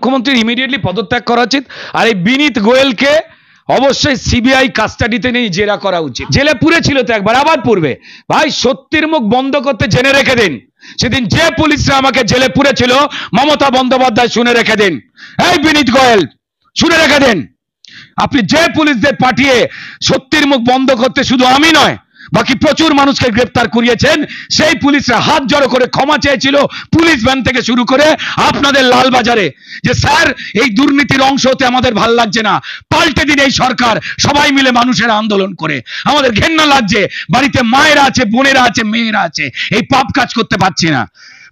মুখ্যমন্ত্রীর ইমিডিয়েটলি পদত্যাগ করা উচিত। আর এই বিনীত গোয়েলকে অবশ্যই সিবিআই কাস্টাডিতে নিয়ে জেরা করা উচিত। জেলে পুরেছিল তো একবার, আবার পূর্বে। ভাই সত্যির মুখ বন্ধ করতে জেনে রেখে দিন, সেদিন যে পুলিশরা আমাকে জেলে পুরেছিল মমতা বন্দ্যোপাধ্যায় শুনে রেখে দিন। এই বিনীত গোয়েল শুনে রেখে দিন, আপনি যে পুলিশদের পাঠিয়ে সত্যির মুখ বন্ধ করতে শুধু আমি নয় বাকি প্রচুর মানুষকে গ্রেফতার করিয়েছেন, সেই পুলিশরা হাত জড়ো করে ক্ষমা চেয়েছিল পুলিশ ভ্যান থেকে শুরু করে আপনাদের লালবাজারে, যে স্যার এই দুর্নীতির অংশ হতে আমাদের ভাল লাগছে না, পাল্টে দিন এই সরকার। সবাই মিলে মানুষের আন্দোলন করে আমাদের ঘেন্না লাগছে, বাড়িতে মায়েরা আছে, বোনেরা আছে, মেয়েরা আছে, এই পাপ কাজ করতে পারছি না।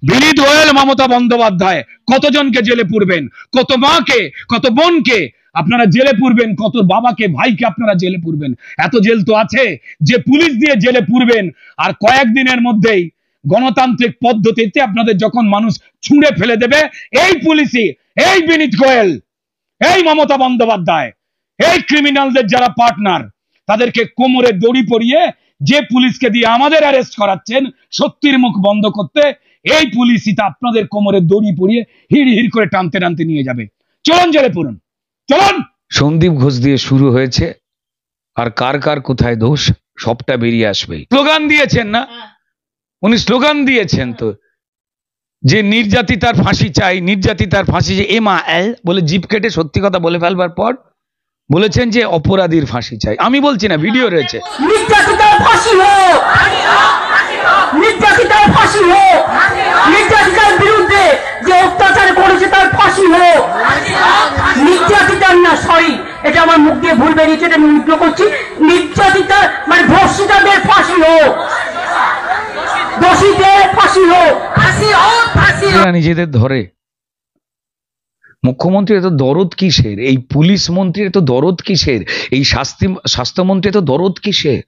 বিনীত গোয়েল, মমতা বন্দ্যোপাধ্যায় কতজনকে জেলে পুরবেন, কত মাকে, কত বোনকে আপনারা জেলে পুরবেন, কত বাবাকে, ভাইকে আপনারা জেলে পুরবেন। এত জেল তো আছে যে পুলিশ দিয়ে জেলে পুরবেন, আর কয়েকদিনের মধ্যেই গণতান্ত্রিক পদ্ধতিতে আপনাদের যখন মানুষ ছুঁড়ে ফেলে দেবে, এই পুলিশই, এই বিনীত গোয়েল, এই মমতা বন্দ্যোপাধ্যায়, এই ক্রিমিনালদের যারা পার্টনার, তাদেরকে কোমরে দড়ি পরিয়ে যে পুলিশকে দিয়ে আমাদের অ্যারেস্ট করাচ্ছেন সত্যির মুখ বন্ধ করতে, এই পুলিশই তা আপনাদের কোমরে দড়ি পরিয়ে হিড় হিড় করে টানতে টানতে নিয়ে যাবে। চলুন জেলে পুরুন, চলুন। সন্দীপ ঘোষ দিয়ে শুরু হয়েছে, আর কার কার কোথায় দোষ সবটা বেরিয়ে আসবে। স্লোগান দিয়েছেন না উনি, স্লোগান দিয়েছেন তো যে নির্যাতিতার ফাঁসি চাই, নির্যাতিতার ফাঁসি, যে এমা এল বলে জিপ কেটে সত্যি কথা বলে ফেলবার পর বলেছেন যে অপরাধীর ফাঁসি চাই। আমি বলছি না, ভিডিও রয়েছে। নির্যাতিতার ফাঁসি হোক, নির্যাতিতার ফাঁসি হোক, নির্যাতিতার বিরুদ্ধে যে অত্যাচার করেছে তার ফাঁসি হোক। নির্যাতিতার না, সরি, এটা আমার মুখ দিয়ে ভুল বেরিয়েছে, এটা আমি উল্টো করছি। নির্যাতিতার মানে ধর্ষিতাদের ফাঁসি হোক, দোষীদের ফাঁসি হোক, ফাঁসি হোক, ফাঁসি হোক। নিজেদের ধরে মুখ্যমন্ত্রী এত দরদ কিসের, এই পুলিশ মন্ত্রীর এত দরদ কিসের, এই স্বাস্থ্যমন্ত্রী এত দরদ কিসের?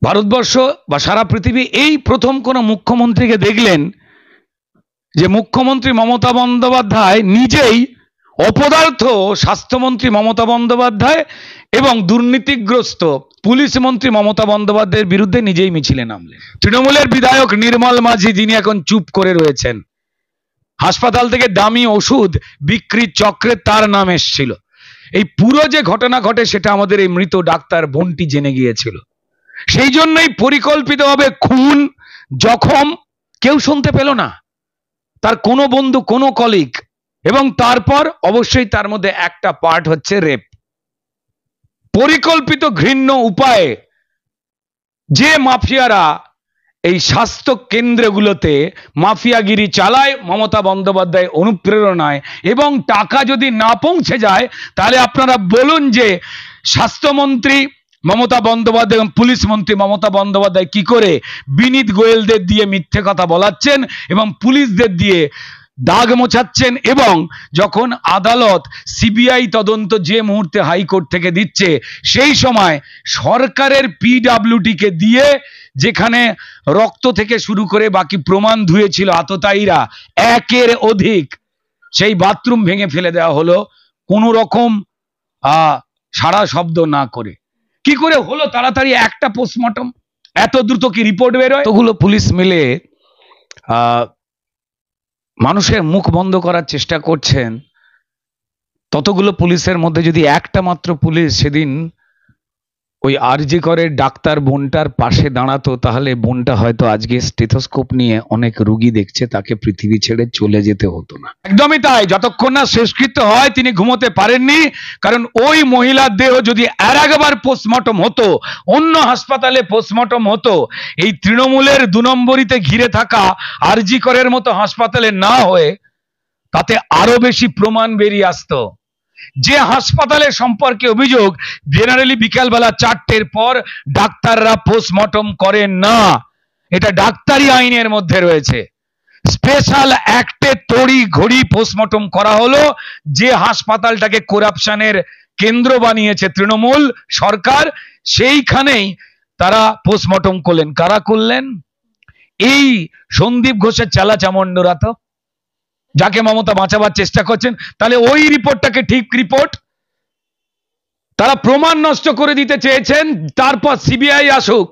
ভারতবর্ষ বা সারা পৃথিবী এই প্রথম কোন মুখ্যমন্ত্রীকে দেখলেন যে মুখ্যমন্ত্রী মমতা বন্দ্যোপাধ্যায় নিজেই অপদার্থ স্বাস্থ্যমন্ত্রী মমতা বন্দ্যোপাধ্যায় এবং দুর্নীতিগ্রস্ত পুলিশ মন্ত্রী মমতা বন্দ্যোপাধ্যায়ের বিরুদ্ধে নিজেই মিছিলে নামলেন। তৃণমূলের বিধায়ক নির্মল মাঝি, যিনি এখন চুপ করে রয়েছেন, হাসপাতাল থেকে দামি ওষুধ বিক্রির চক্রে তার নাম এসেছিল। এই পুরো যে ঘটনা ঘটে সেটা আমাদের এই মৃত ডাক্তার বন্টি জেনে গিয়েছিল। সেই জন্যই পরিকল্পিতভাবে খুন, জখম কেউ শুনতে পেল না, তার কোনো বন্ধু, কোনো কলিগ, এবং তারপর অবশ্যই তার মধ্যে একটা পার্ট হচ্ছে রেপ। পরিকল্পিত ঘৃণ্য উপায়ে যে মাফিয়ারা এই স্বাস্থ্য কেন্দ্রগুলোতে মাফিয়াগিরি চালায় মমতা বন্দ্যোপাধ্যায় অনুপ্রেরণায়, এবং টাকা যদি না পৌঁছে যায় তাহলে আপনারা বলুন যে স্বাস্থ্যমন্ত্রী মমতা বন্দ্যোপাধ্যায় এবং পুলিশ মন্ত্রী মমতা বন্দ্যোপাধ্যায় কি করে বিনীত গোয়েলদের দিয়ে মিথ্যে কথা বলাচ্ছেন এবং পুলিশদের দিয়ে দাগ মোছাচ্ছেন, এবং যখন আদালত সিবিআই তদন্ত যে মুহূর্তে হাইকোর্ট থেকে দিচ্ছে সেই সময় সরকারের পিডব্লিউডিকে দিয়ে যেখানে রক্ত থেকে শুরু করে বাকি প্রমাণ ধুয়েছিল আততায়ীরা একের অধিক, সেই বাথরুম ভেঙে ফেলে দেওয়া হলো কোনো রকম সারা শব্দ না করে। কি করে হলো তাড়াতাড়ি একটা পোস্টমর্টম? এত দ্রুত কি রিপোর্ট বেরোয়? এতগুলো পুলিশ মিলে মানুষের মুখ বন্ধ করার চেষ্টা করছেন। ততগুলো পুলিশের মধ্যে যদি একটা মাত্র পুলিশ সেদিন ওই আরজি করে ডাক্তার বোনটার পাশে দাঁড়াতো, তাহলে বোনটা হয়তো আজকে স্টেথোস্কোপ নিয়ে অনেক রোগী দেখছে, তাকে পৃথিবী ছেড়ে চলে যেতে হতো না। একদমই তাই, যতক্ষণ না শেষকৃত্য হয় তিনি ঘুমোতে পারেননি, কারণ ওই মহিলার দেহ যদি আর একবার পোস্টমর্টম হতো, অন্য হাসপাতালে পোস্টমর্টম হতো, এই তৃণমূলের 2 নম্বরিতে ঘিরে থাকা আরজি করের মতো হাসপাতালে না হয়ে তাতে আরো বেশি প্রমাণ বেরিয়ে আসতো। যে হাসপাতালে সম্পর্কে অভিযোগ জেনারেলি বিকালবেলা 4টের পর ডাক্তাররা পোস্টমর্টম করেন না, এটা ডাক্তারি আইনের মধ্যে রয়েছে, স্পেশাল অ্যাক্টে তড়ি ঘড়ি পোস্টমর্টম করা হলো। যে হাসপাতালটাকে করাপশনের কেন্দ্র বানিয়েছে তৃণমূল সরকার, সেইখানেই তারা পোস্টমর্টম করলেন। কারা করলেন? এই সন্দীপ ঘোষের চালা চামুন্ডরা, তো যাকে মমতা বাঁচাবার চেষ্টা করছেন। তাহলে ওই রিপোর্টটাকে ঠিক রিপোর্ট, তারা প্রমাণ নষ্ট করে দিতে চেয়েছেন, তারপর সিবিআই আসুক,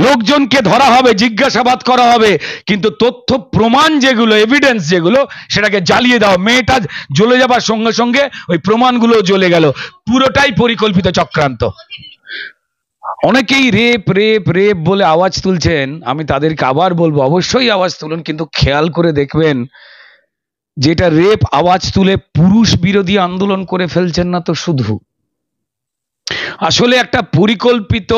লোকজনকে ধরা হবে, জিজ্ঞাসাবাদ করা হবে, কিন্তু তথ্য প্রমাণ যেগুলো, এভিডেন্স যেগুলো, সেটাকে জ্বালিয়ে দাও। মেয়েটা জ্বলে যাবার সঙ্গে সঙ্গে ওই প্রমাণগুলো জ্বলে গেল। পুরোটাই পরিকল্পিত চক্রান্ত। অনেকেই রেপ রেপ রেপ বলে আওয়াজ তুলছেন, আমি তাদেরকে আবার বলবো অবশ্যই আওয়াজ তুলুন, কিন্তু খেয়াল করে দেখবেন যেটা রেপ আওয়াজ তুলে পুরুষ বিরোধী আন্দোলন করে ফেলছেন না তো শুধু, আসলে একটা পরিকল্পিত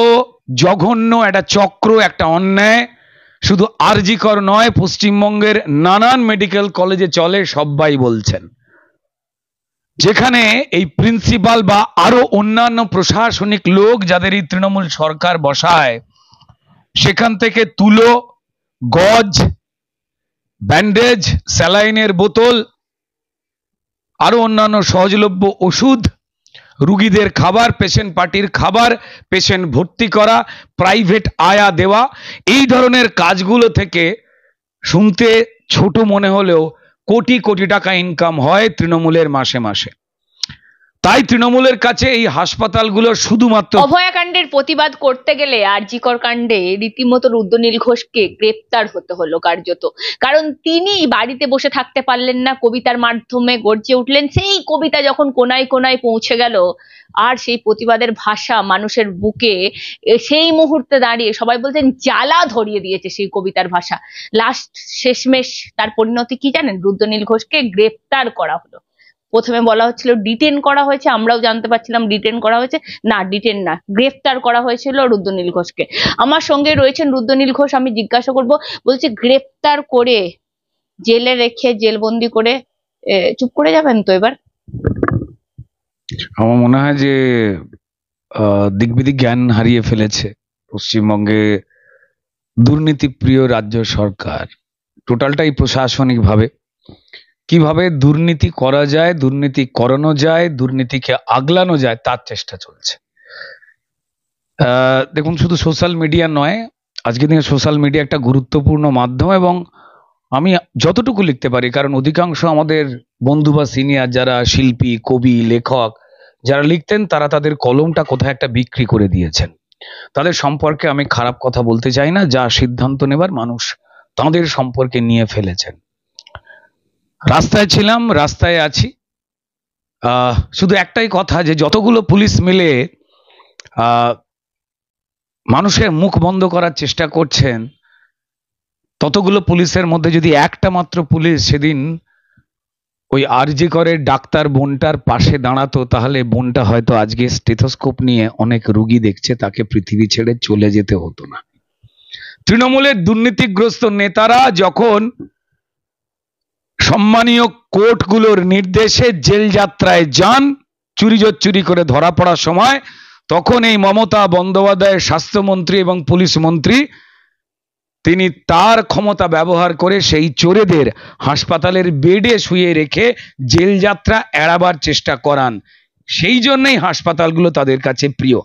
জঘন্য একটা চক্র, একটা অন্যায়। শুধু আরজি কর নয়, পশ্চিমবঙ্গের নানান মেডিকেল কলেজে চলে, সবাই বলছেন, যেখানে এই প্রিন্সিপাল বা আরো অন্যান্য প্রশাসনিক লোক যাদের এই তৃণমূল সরকার বসায়, সেখান থেকে তুলো, গজ, ব্যান্ডেজ, স্যালাইনের বোতল, আরো অন্যান্য সহজলভ্য ওষুধ, রুগীদের খাবার, পেশেন্ট পার্টির খাবার, পেশেন্ট ভর্তি করা, প্রাইভেট আয়া দেওয়া, এই ধরনের কাজগুলো থেকে শুনতে ছোট মনে হলেও কোটি কোটি টাকা ইনকাম হয় তৃণমূলের মাসে মাসে। তাই তৃণমূলের কাছে এই হাসপাতালগুলো শুধুমাত্র অভয়াকাণ্ডের প্রতিবাদ করতে গেলে আরজিকর কাণ্ডে রীতিমতো রুদ্রনীল ঘোষকে গ্রেপ্তার হতে হলো কার্যত। কারণ তিনি বাড়িতে বসে থাকতে পারলেন না, কবিতার মাধ্যমে গর্জে উঠলেন। সেই কবিতা যখন কোনায় কোনায় পৌঁছে গেল, আর সেই প্রতিবাদের ভাষা মানুষের বুকে সেই মুহূর্তে দাঁড়িয়ে সবাই বলতেন জ্বালা ধরিয়ে দিয়েছে সেই কবিতার ভাষা। লাস্ট শেষমেশ তার পরিণতি কি জানেন? রুদ্রনীল ঘোষকে গ্রেপ্তার করা হলো। প্রথমে বলা হচ্ছিল ডিটেন করা হয়েছে, আমরাও জানতে পারছিলাম ডিটেন করা হয়েছে, না ডিটেন না, গ্রেফতার করা হয়েছিল রুদ্রনীল ঘোষকে। আমার সঙ্গে রয়েছেন রুদ্রনীল ঘোষ, আমি জিজ্ঞাসা করব, বলছি গ্রেফতার করে জেলে রেখে জেলবন্দি করে চুপ করে যাবেন তো এবার? আমার মনে হয় যে দিকবিদিক জ্ঞান হারিয়ে ফেলেছে পশ্চিমবঙ্গে দুর্নীতিপ্রিয় রাজ্য সরকার। টোটালটাই প্রশাসনিক ভাবে কিভাবে দুর্নীতি করা যায়, দুর্নীতি করানো যায়, দুর্নীতিকে আগলানো যায়, তার চেষ্টা চলছে। দেখুন, শুধু সোশ্যাল মিডিয়া নয়, আজকে দিনে সোশ্যাল মিডিয়া একটা গুরুত্বপূর্ণ মাধ্যম, এবং আমি যতটুকু লিখতে পারি, কারণ অধিকাংশ আমাদের বন্ধু বা সিনিয়র যারা শিল্পী, কবি, লেখক যারা লিখতেন, তারা তাদের কলমটা কোথায় একটা বিক্রি করে দিয়েছেন। তাদের সম্পর্কে আমি খারাপ কথা বলতে চাই না, যা সিদ্ধান্ত নেবার মানুষ তাদের সম্পর্কে নিয়ে ফেলেছেন। রাস্তায় ছিলাম, রাস্তায় আছি। শুধু একটাই কথা, যে যতগুলো পুলিশ মিলে মানুষের মুখ বন্ধ করার চেষ্টা করছেন, ততগুলো পুলিশের মধ্যে যদি একটা মাত্র পুলিশ সেদিন ওই আরজি করে ডাক্তার বোনটার পাশে দাঁড়াতো, তাহলে বোনটা হয়তো আজকে স্টেথোস্কোপ নিয়ে অনেক রুগী দেখছে, তাকে পৃথিবী ছেড়ে চলে যেতে হতো না। তৃণমূলের দুর্নীতিগ্রস্ত নেতারা যখন সম্মানীয় কোর্টগুলোর নির্দেশে জেল যাত্রায় যান, চুরি করে ধরা পড়ার সময়, তখন এই মমতা বন্দ্যোপাধ্যায়ের স্বাস্থ্যমন্ত্রী এবং পুলিশ মন্ত্রী তিনি তার ক্ষমতা ব্যবহার করে সেই চোরেদের হাসপাতালের বেডে শুয়ে রেখে জেল যাত্রা এড়াবার চেষ্টা করান। সেই জন্যই হাসপাতালগুলো তাদের কাছে প্রিয়।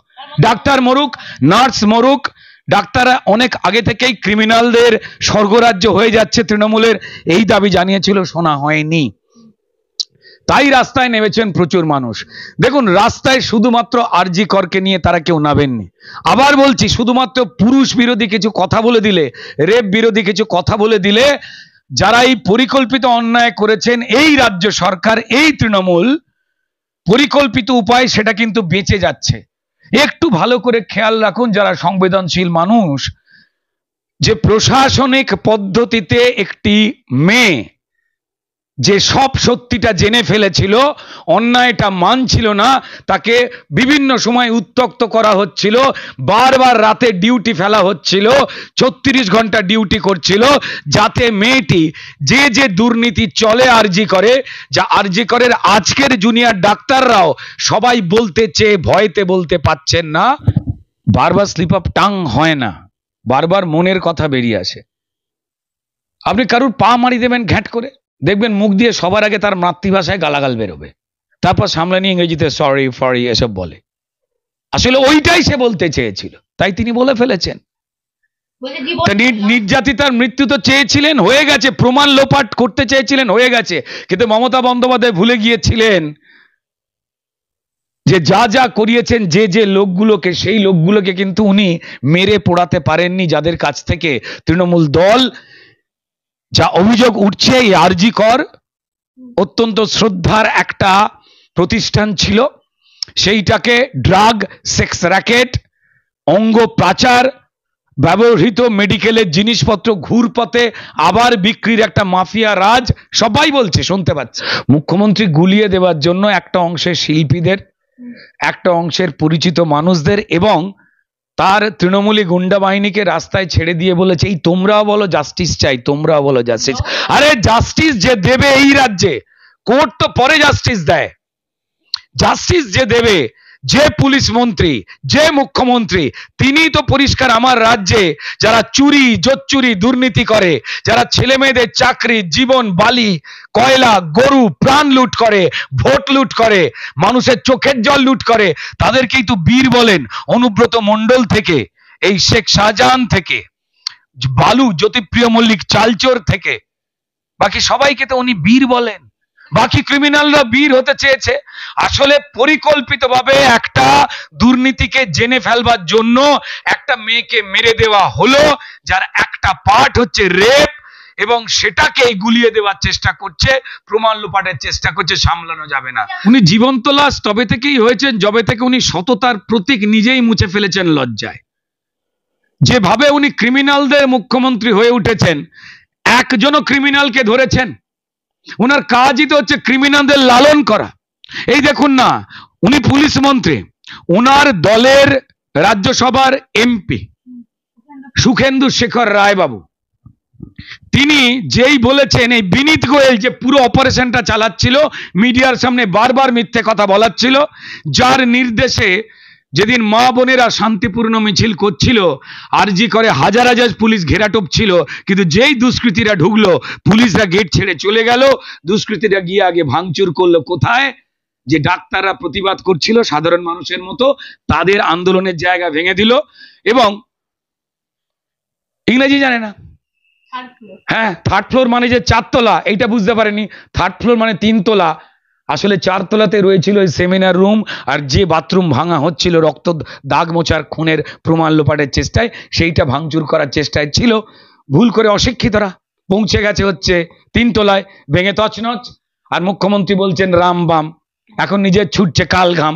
ডাক্তার মরুক, নার্স মরুক, ডাক্তাররা অনেক আগে থেকেই ক্রিমিনালদের স্বর্গরাজ্য হয়ে যাচ্ছে তৃণমূলের, এই দাবি জানিয়েছিল, শোনা হয়নি। তাই রাস্তায় নেমেছেন প্রচুর মানুষ। দেখুন, রাস্তায় শুধুমাত্র আরজি করকে নিয়ে তারা কেউ নামেননি। আবার বলছি, শুধুমাত্র পুরুষ বিরোধী কিছু কথা বলে দিলে, রেপ বিরোধী কিছু কথা বলে দিলে, যারা এই পরিকল্পিত অন্যায় করেছেন এই রাজ্য সরকার, এই তৃণমূল, পরিকল্পিত উপায় সেটা কিন্তু বেঁচে যাচ্ছে। একটু ভালো করে খেয়াল রাখুন যারা সংবেদনশীল মানুষ, যে প্রশাসনিক পদ্ধতিতে একটি মেয়ে যে সব সত্যিটা জেনে ফেলেছিল, অন্যায়টা মানছিল না, তাকে বিভিন্ন সময় উত্ত্যক্ত করা হচ্ছিল, বারবার রাতে ডিউটি ফেলা হচ্ছিল, 36 ঘন্টা ডিউটি করছিল, যাতে মেয়েটি যে দুর্নীতি চলে আরজি করে, যা আরজি করের আজকের জুনিয়র ডাক্তাররাও সবাই বলতে চেয়ে ভয়তে বলতে পাচ্ছেন না। বারবার স্লিপ অফ টাং হয় না, বারবার মনের কথা বেরিয়ে আসে। আপনি কারুর পা মারি দেবেন ঘ্যাট করে, দেখবেন মুখ দিয়ে সবার আগে তার মাতৃভাষায় গালাগাল বেরোবে, তারপর সামলে নিয়ে ইংরেজিতে সরি ফরি এসব বলে। আসলে ওইটাই সে বলতে চেয়েছিল, তাই তিনি বলে ফেলেছেন। নির্যাতিতার মৃত্যু তো চেয়েছিলেন, হয়ে গেছে। প্রমাণ লোপাট করতে চেয়েছিলেন, হয়ে গেছে। কিন্তু মমতা বন্দ্যোপাধ্যায় ভুলে গিয়েছিলেন যে যা যা করিয়েছেন যে যে লোকগুলোকে, সেই লোকগুলোকে কিন্তু উনি মেরে পোড়াতে পারেননি, যাদের কাছ থেকে তৃণমূল দল যা অভিযোগ উঠছে। এই আরজি কর অত্যন্ত শ্রদ্ধার একটা প্রতিষ্ঠান ছিল, সেইটাকে ড্রাগ, সেক্স র্যাকেট, অঙ্গ পাচার, ব্যবহৃত মেডিকেলের জিনিসপত্র ঘুরপথে আবার বিক্রির একটা মাফিয়া রাজ, সবাই বলছে, শুনতে পাচ্ছে। মুখ্যমন্ত্রী গুলিয়ে দেওয়ার জন্য একটা অংশের শিল্পীদের, একটা অংশের পরিচিত মানুষদের এবং তার তৃণমূলী গুন্ডা বাহিনীকে রাস্তায় ছেড়ে দিয়ে বলেছে, এই তোমরাও বলো জাস্টিস চাই, তোমরাও বলো জাস্টিস। আরে জাস্টিস যে দেবে এই রাজ্যে, কোর্ট তো পরে জাস্টিস দেয়। জাস্টিস যে দেবে, যে পুলিশ মন্ত্রী, যে মুখ্যমন্ত্রী, তিনি তো পরিষ্কার আমার রাজ্যে যারা চুরি, জোচ্চুরি, দুর্নীতি করে, যারা ছেলে মেয়েদের চাকরি, জীবন, বালি, কয়লা, গরু, প্রাণ লুট করে, ভোট লুট করে, মানুষের চোখের জল লুট করে, তাদেরকেই তো বীর বলেন। অনুব্রত মণ্ডল থেকে, এই শেখ শাহজাহান থেকে, বালু জ্যোতিপ্রিয় মল্লিক চালচোর থেকে, বাকি সবাইকে তো উনি বীর বলেন। বাকি ক্রিমিনালরা বীর হতে চেয়েছে। আসলে পরিকল্পিতভাবে একটা দুর্নীতিকে জেনে ফেলবার জন্য একটা মেয়েকে মেরে দেওয়া হলো, যার একটা পার্ট হচ্ছে রেপ, এবং সেটাকে গুলিয়ে দেওয়ার চেষ্টা করছে, প্রমাণ লোপাটের চেষ্টা করছে, সামলানো যাবে না। উনি জীবন্ত লাশ তবে থেকেই হয়েছেন যবে থেকে উনি সততার প্রতীক নিজেই মুছে ফেলেছেন লজ্জায়। যেভাবে উনি ক্রিমিনালদের মুখ্যমন্ত্রী হয়ে উঠেছেন, একজনও ক্রিমিনালকে ধরেছেন? ওনার কাজই তো হচ্ছে ক্রিমিনালদের লালন করা। এই দেখুন না, উনি পুলিশ মন্ত্রী, ওনার দলের রাজ্যসভার এমপি সুখেন্দু শেখর রায় বাবু, তিনি যেই বলেছেন এই বিনীত গোয়েল যে পুরো অপারেশনটা চালাচ্ছিল, মিডিয়ার সামনে বারবার মিথ্যে কথা বলাচ্ছিল, যার নির্দেশে যেদিন মা বোনেরা শান্তিপূর্ণ মিছিল করছিল, আরজি করে হাজার হাজার পুলিশ ঘেরাটোপ ছিল, কিন্তু যেই দুষ্কৃতীরা ঢুকলো, পুলিশরা গেট ছেড়ে চলে গেল। দুষ্কৃতীরা গিয়ে আগে ভাঙচুর করলো কোথায়? যে ডাক্তাররা প্রতিবাদ করছিল সাধারণ মানুষের মতো, তাদের আন্দোলনের জায়গা ভেঙে দিল। এবং ইংরেজি জানে না, হ্যাঁ, থার্ড ফ্লোর মানে যে 4 তলা, এইটা বুঝতে পারেনি। থার্ড ফ্লোর মানে 3 তলা, আসলে 4 তলাতে রয়েছিল ওই সেমিনার রুম, আর যে বাথরুম ভাঙা হচ্ছিল রক্ত দাগ মোছার, খুনের প্রমাণ লোপাটের চেষ্টায়, সেইটা ভাঙচুর করার চেষ্টায় ছিল। ভুল করে অশিক্ষিতরা পৌঁছে গেছে হচ্ছে 3 তলায়, ভেঙে তছনছ। আর মুখ্যমন্ত্রী বলছেন রাম বাম, এখন নিজের ছুটছে কাল ঘাম।